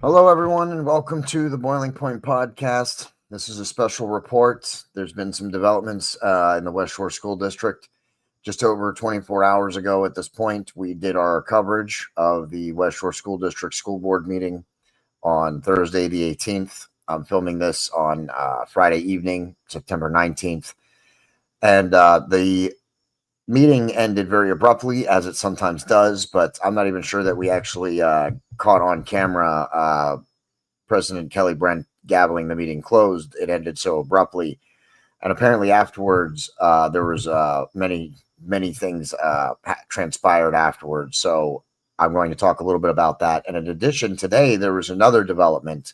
Hello, everyone, and welcome to the Boiling Point Podcast. This is a special report. There's been some developments in the West Shore School District. Just over 24 hours ago at this point, we did our coverage of the West Shore School District School Board meeting on Thursday, the 18th. I'm filming this on Friday evening, September 19th. And the meeting ended very abruptly, as it sometimes does, but I'm not even sure that we actually caught on camera President Kelly Brent gaveling the meeting closed. It ended so abruptly, and apparently afterwards there was many things transpired afterwards. So I'm going to talk a little bit about that. And in addition, today there was another development,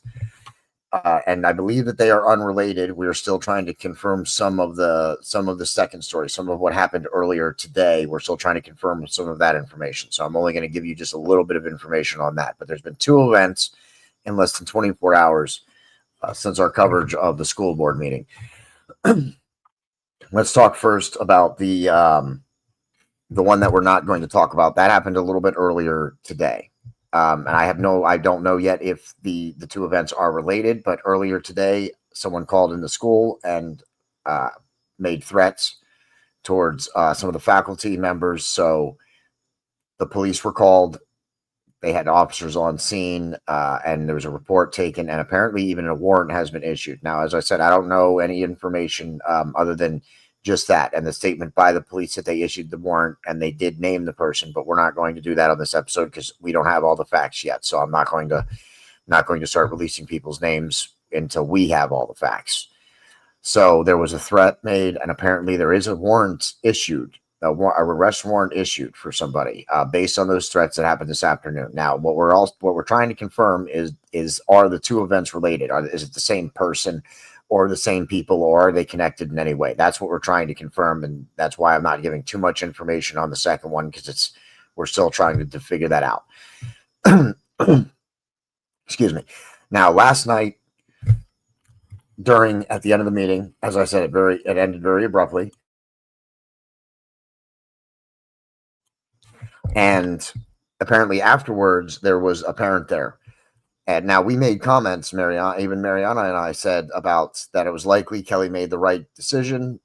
and I believe that they are unrelated. We are still trying to confirm some of the second story, some of what happened earlier today. We're still trying to confirm some of that information. So I'm only going to give you just a little bit of information on that. But there's been two events in less than 24 hours since our coverage of the school board meeting. Let's talk first about the one that we're not going to talk about. That happened a little bit earlier today. And I don't know yet if the two events are related, but earlier today, someone called in the school and made threats towards some of the faculty members. So the police were called. They had officers on scene, and there was a report taken, and apparently even a warrant has been issued. Now, as I said, I don't know any information other than just that and the statement by the police that they issued the warrant, and they did name the person, but we're not going to do that on this episode because we don't have all the facts yet. So I'm not going to start releasing people's names until we have all the facts. So there was a threat made, and apparently there is a warrant issued, a arrest warrant issued for somebody based on those threats that happened this afternoon. Now, what we're trying to confirm is are the two events related? Is it the same person, or the same people, or are they connected in any way? That's what we're trying to confirm, and that's why I'm not giving too much information on the second one, because we're still trying to figure that out. Excuse me. Now, last night, at the end of the meeting, as I said, it ended very abruptly. And apparently afterwards, there was a parent there. And now we made comments, Mariana and I said about that it was likely Kelly made the right decision.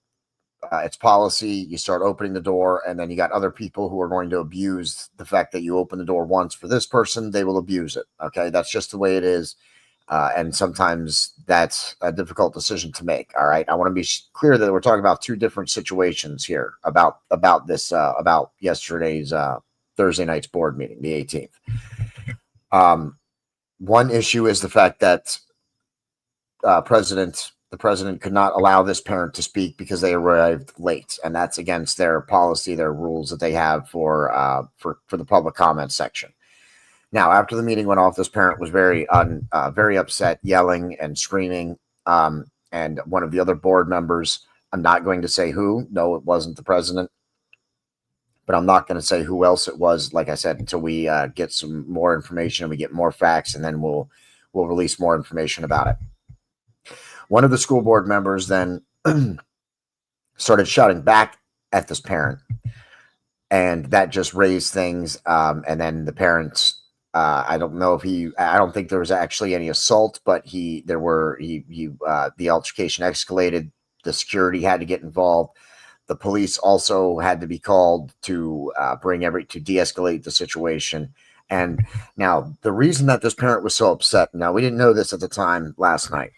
It's policy. You start opening the door, and then you got other people who are going to abuse the fact that you open the door once for this person. They will abuse it. Okay, that's just the way it is. And sometimes that's a difficult decision to make. All right, I want to be clear that we're talking about two different situations here about this about yesterday's Thursday night's board meeting, the 18th. One issue is the fact that the president could not allow this parent to speak because they arrived late, and that's against their policy, their rules that they have for the public comment section. Now, after the meeting went off, this parent was very upset, yelling and screaming. And one of the other board members, I'm not going to say who. No, it wasn't the president, but I'm not going to say who else it was. Like I said, until we get some more information and we get more facts, and then we'll release more information about it. One of the school board members then started shouting back at this parent, and that just raised things. And then the parents. I don't think there was actually any assault, but the altercation escalated. The security had to get involved. The police also had to be called to de-escalate the situation. And now the reason that this parent was so upset, now we didn't know this at the time last night,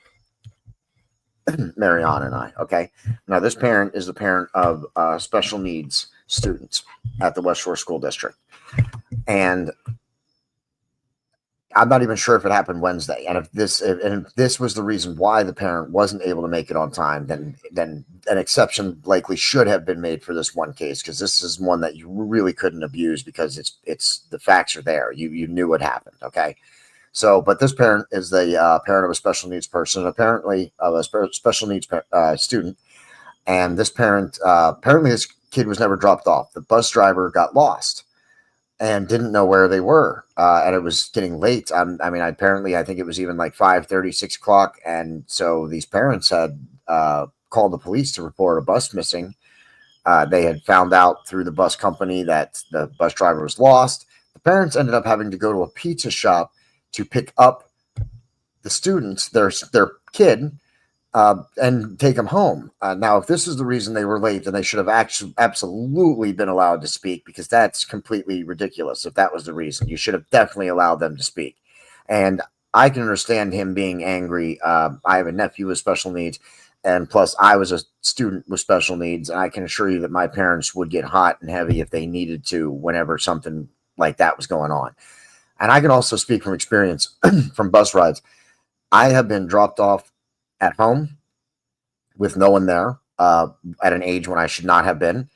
Mariana and I, okay? Now this parent is the parent of special needs students at the West Shore School District. And I'm not even sure if it happened Wednesday. And if this was the reason why the parent wasn't able to make it on time, then an exception likely should have been made for this one case, because this is one that you really couldn't abuse, because it's the facts are there. You knew what happened. Okay. So, but this parent is the parent of a special needs person, apparently of a special needs student. And this parent, apparently this kid was never dropped off. The bus driver got lost and didn't know where they were. And it was getting late. I think it was even like 5:30, 6 o'clock. And so these parents had called the police to report a bus missing. They had found out through the bus company that the bus driver was lost. The parents ended up having to go to a pizza shop to pick up the students, their kid, and take them home. Now, if this is the reason they were late, then they should have actually absolutely been allowed to speak, because that's completely ridiculous. If that was the reason, you should have definitely allowed them to speak. And I can understand him being angry. I have a nephew with special needs, and plus I was a student with special needs, and I can assure you that my parents would get hot and heavy if they needed to whenever something like that was going on. And I can also speak from experience from bus rides. I have been dropped off at home with no one there, at an age when I should not have been,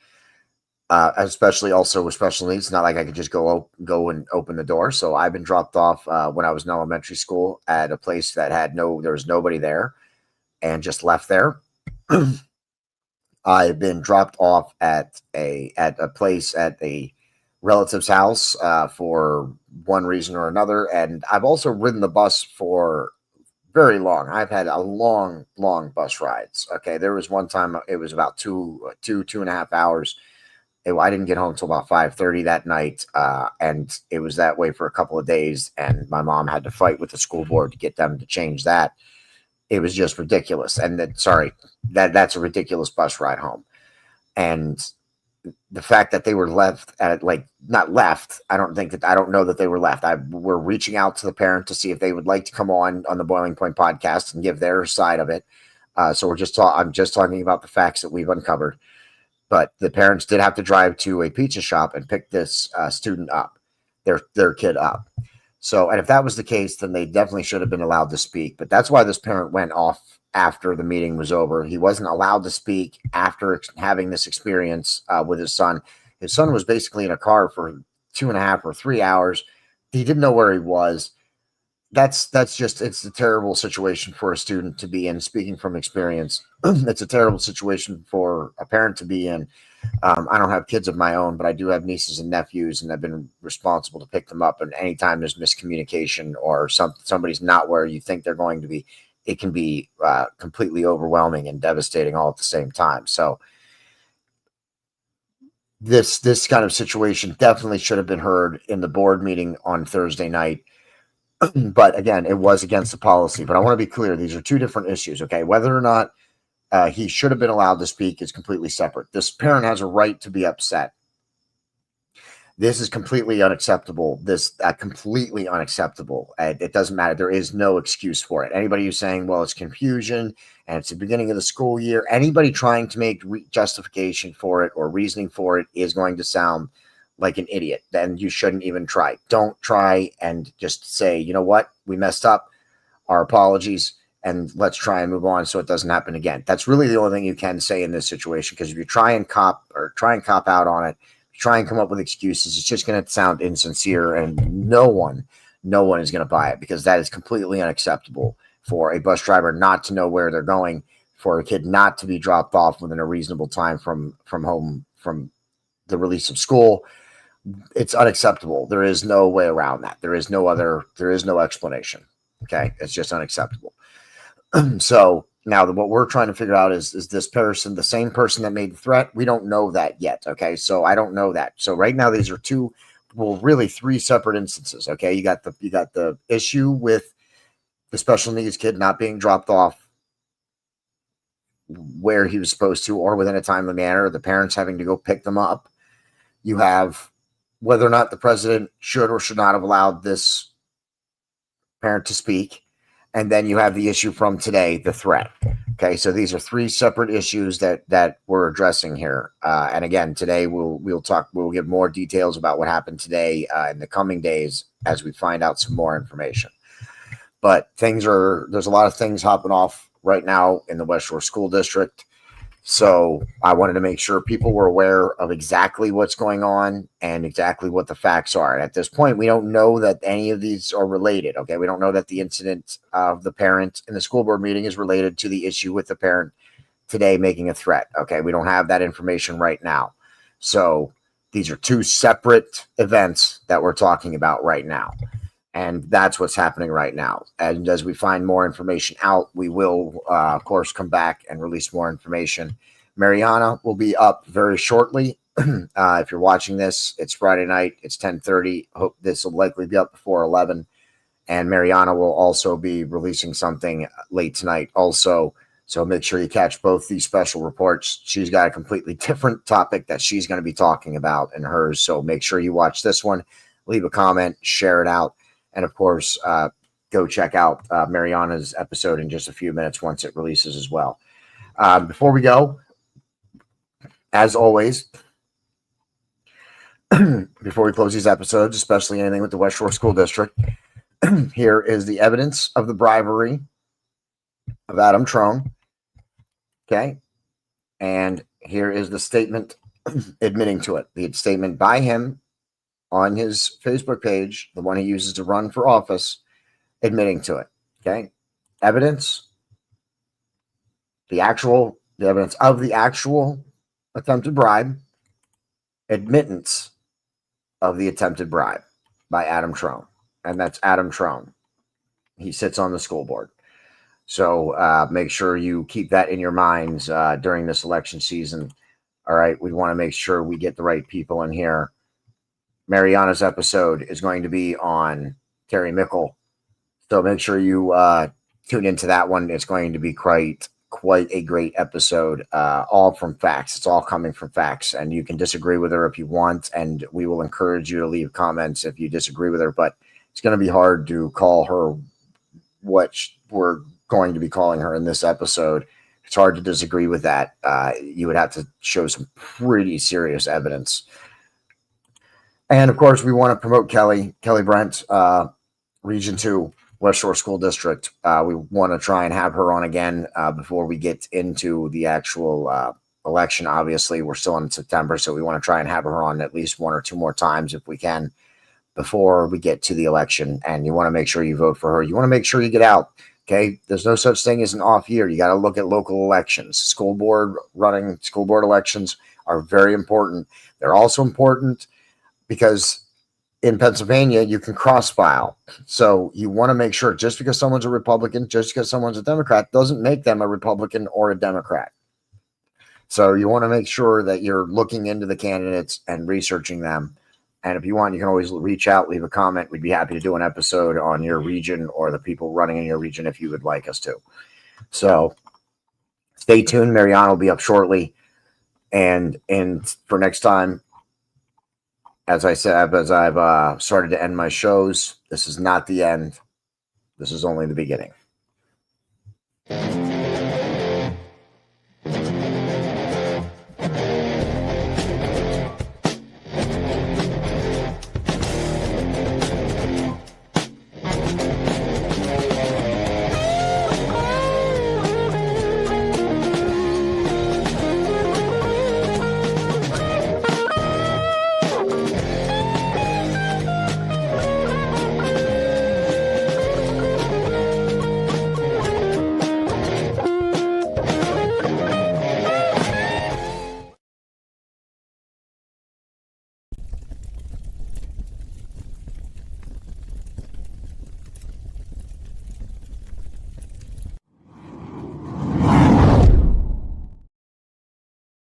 especially also with special needs. It's not like I could just go and open the door. So I've been dropped off when I was in elementary school at a place that there was nobody there, and just left there. I've been dropped off at a place at a relative's house for one reason or another, and I've also ridden the bus for very long. I've had a long bus rides. Okay, there was one time it was about two and a half hours. I didn't get home until about 5:30 that night, and it was that way for a couple of days. And my mom had to fight with the school board to get them to change that. It was just ridiculous. And that's a ridiculous bus ride home. And the fact that they were left at, like, not left, I don't know that they were left. We're reaching out to the parent to see if they would like to come on the Boiling Point podcast and give their side of it. So I'm just talking about the facts that we've uncovered. But the parents did have to drive to a pizza shop and pick this student up, their kid up. So, and if that was the case, then they definitely should have been allowed to speak. But that's why this parent went off after the meeting was over. He wasn't allowed to speak after having this experience with his son. His son was basically in a car for 2.5 or 3 hours. He didn't know where he was. It's a terrible situation for a student to be in. Speaking from experience, it's a terrible situation for a parent to be in. I don't have kids of my own, but I do have nieces and nephews, and I've been responsible to pick them up. And anytime there's miscommunication or somebody's not where you think they're going to be, it can be completely overwhelming and devastating all at the same time. So this kind of situation definitely should have been heard in the board meeting on Thursday night. But again, it was against the policy. But I want to be clear, these are two different issues. Okay, whether or not he should have been allowed to speak is completely separate. This parent has a right to be upset. This is completely unacceptable. Completely unacceptable. It doesn't matter. There is no excuse for it. Anybody who's saying, well, it's confusion and it's the beginning of the school year, anybody trying to make justification for it or reasoning for it is going to sound like an idiot. Then you shouldn't even try. Don't try, and just say, you know what, we messed up. Our apologies. And let's try and move on so it doesn't happen again. That's really the only thing you can say in this situation, because if you try and cop out on it, try and come up with excuses, it's just going to sound insincere, and no one is going to buy it, because that is completely unacceptable for a bus driver not to know where they're going, for a kid not to be dropped off within a reasonable time from home, from the release of school. It's unacceptable. There is no way around that. There is no explanation. Okay, it's just unacceptable. So now what we're trying to figure out is this person the same person that made the threat? We don't know that yet. Okay, so I don't know that. So right now these are really three separate instances. Okay, you got the issue with the special needs kid not being dropped off where he was supposed to or within a timely manner, the parents having to go pick them up. You have whether or not the president should or should not have allowed this parent to speak. And then you have the issue from today, the threat. Okay, so these are three separate issues that we're addressing here. And again, today we'll give more details about what happened today in the coming days as we find out some more information. But there's a lot of things hopping off right now in the West Shore School District. So I wanted to make sure people were aware of exactly what's going on and exactly what the facts are. And at this point, we don't know that any of these are related. Okay, we don't know that the incident of the parent in the school board meeting is related to the issue with the parent today making a threat. Okay, we don't have that information right now. So these are two separate events that we're talking about right now. And that's what's happening right now. And as we find more information out, we will, of course, come back and release more information. Mariana will be up very shortly. If you're watching this, it's Friday night. It's 10:30. Hope this will likely be up before 11. And Mariana will also be releasing something late tonight also. So make sure you catch both these special reports. She's got a completely different topic that she's going to be talking about in hers. So make sure you watch this one, leave a comment, share it out. And of course, go check out Mariana's episode in just a few minutes once it releases as well. Before we go, as always, before we close these episodes, especially anything with the West Shore School District, here is the evidence of the bribery of Adam Trone. Okay. And here is the statement admitting to it. The statement by him on his Facebook page, the one he uses to run for office, admitting to it. Okay. Evidence, the evidence of the actual attempted bribe, admittance of the attempted bribe by Adam Trone. And that's Adam Trone. He sits on the school board. So make sure you keep that in your minds during this election season. All right. We want to make sure we get the right people in here. Mariana's episode is going to be on Terry Mickle. So make sure you tune into that one. It's going to be quite a great episode, all from facts. It's all coming from facts, and you can disagree with her if you want, and we will encourage you to leave comments if you disagree with her, but it's going to be hard to call her what we're going to be calling her in this episode. It's hard to disagree with that. You would have to show some pretty serious evidence. And of course, we want to promote Kelly Brent, Region 2, West Shore School District. We want to try and have her on again before we get into the actual election. Obviously, we're still in September, so we want to try and have her on at least one or two more times if we can before we get to the election. And you want to make sure you vote for her. You want to make sure you get out. Okay, there's no such thing as an off year. You got to look at local elections. School board elections are very important. They're also important because in Pennsylvania, you can cross file. So you want to make sure just because someone's a Republican, just because someone's a Democrat, doesn't make them a Republican or a Democrat. So you want to make sure that you're looking into the candidates and researching them. And if you want, you can always reach out, leave a comment. We'd be happy to do an episode on your region or the people running in your region if you would like us to. So stay tuned. Mariana will be up shortly. And for next time, as I said, as I've started to end my shows, this is not the end. This is only the beginning.